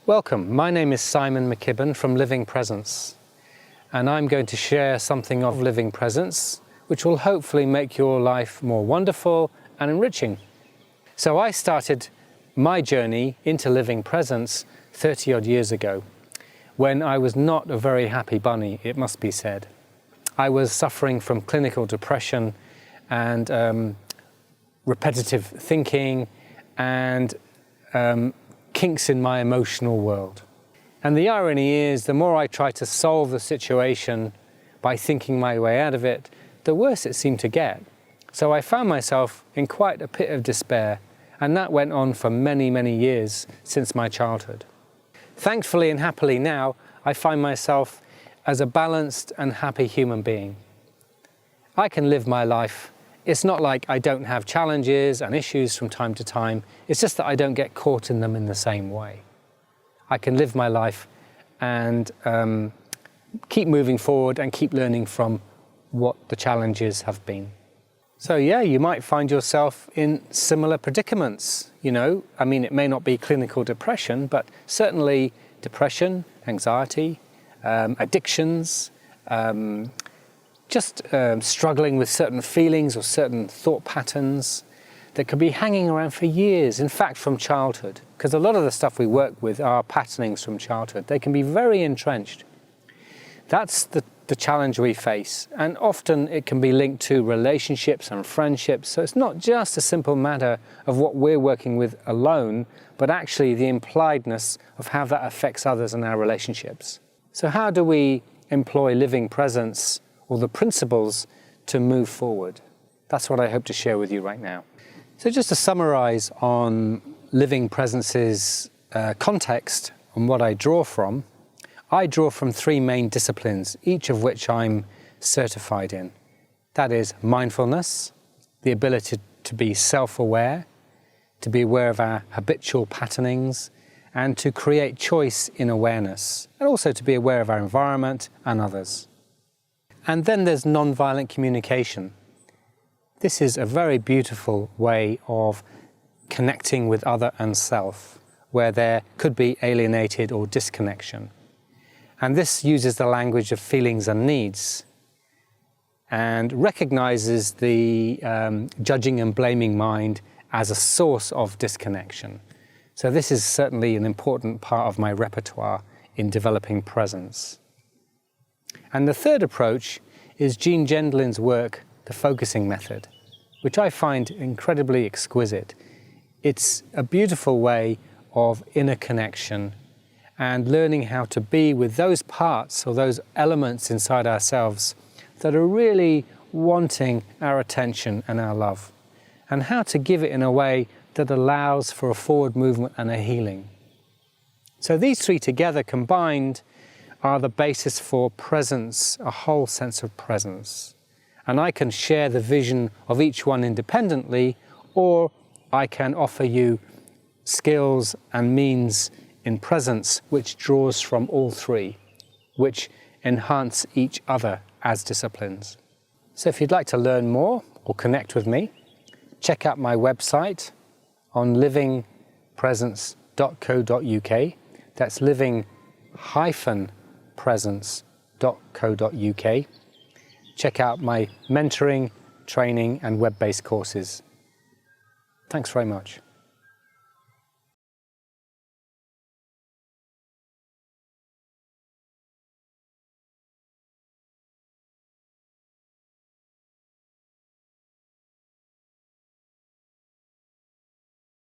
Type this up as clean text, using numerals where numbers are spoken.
Welcome, my name is Simon McKibbin from Living Presence, and I'm going to share something of Living Presence which will hopefully make your life more wonderful and enriching. So I started my journey into Living Presence 30 odd years ago, when I was not a very happy bunny, it must be said. I was suffering from clinical depression and repetitive thinking and kinks in my emotional world. And the irony is, the more I tried to solve the situation by thinking my way out of it, the worse it seemed to get. So I found myself in quite a pit of despair, and that went on for many, many years since my childhood. Thankfully and happily now, I find myself as a balanced and happy human being. I can live my life. It's not like I don't have challenges and issues from time to time. It's just that I don't get caught in them in the same way. I can live my life and keep moving forward and keep learning from what the challenges have been. So yeah, you might find yourself in similar predicaments, you know. I mean, it may not be clinical depression, but certainly depression, anxiety, addictions, struggling with certain feelings or certain thought patterns that could be hanging around for years, in fact from childhood, because a lot of the stuff we work with are patternings from childhood. They can be very entrenched. That's the challenge we face, and often it can be linked to relationships and friendships, so it's not just a simple matter of what we're working with alone, but actually the impliedness of how that affects others and our relationships. So how do we employ Living Presence or the principles to move forward? That's what I hope to share with you right now. So just to summarize on Living Presence's context and what I draw from three main disciplines, each of which I'm certified in. That is mindfulness, the ability to be self-aware, to be aware of our habitual patternings, and to create choice in awareness, and also to be aware of our environment and others. And then there's nonviolent communication. This is a very beautiful way of connecting with other and self, where there could be alienated or disconnection. And this uses the language of feelings and needs and recognizes the judging and blaming mind as a source of disconnection. So this is certainly an important part of my repertoire in developing presence. And the third approach is Gendlin's work, the focusing method, which I find incredibly exquisite. It's a beautiful way of inner connection and learning how to be with those parts or those elements inside ourselves that are really wanting our attention and our love, and how to give it in a way that allows for a forward movement and a healing. So these three together combined are the basis for presence, a whole sense of presence. And I can share the vision of each one independently, or I can offer you skills and means in presence which draws from all three, which enhance each other as disciplines. So if you'd like to learn more or connect with me, check out my website on livingpresence.co.uk. That's living-presence.co.uk. Check out my mentoring, training and web-based courses. Thanks very much.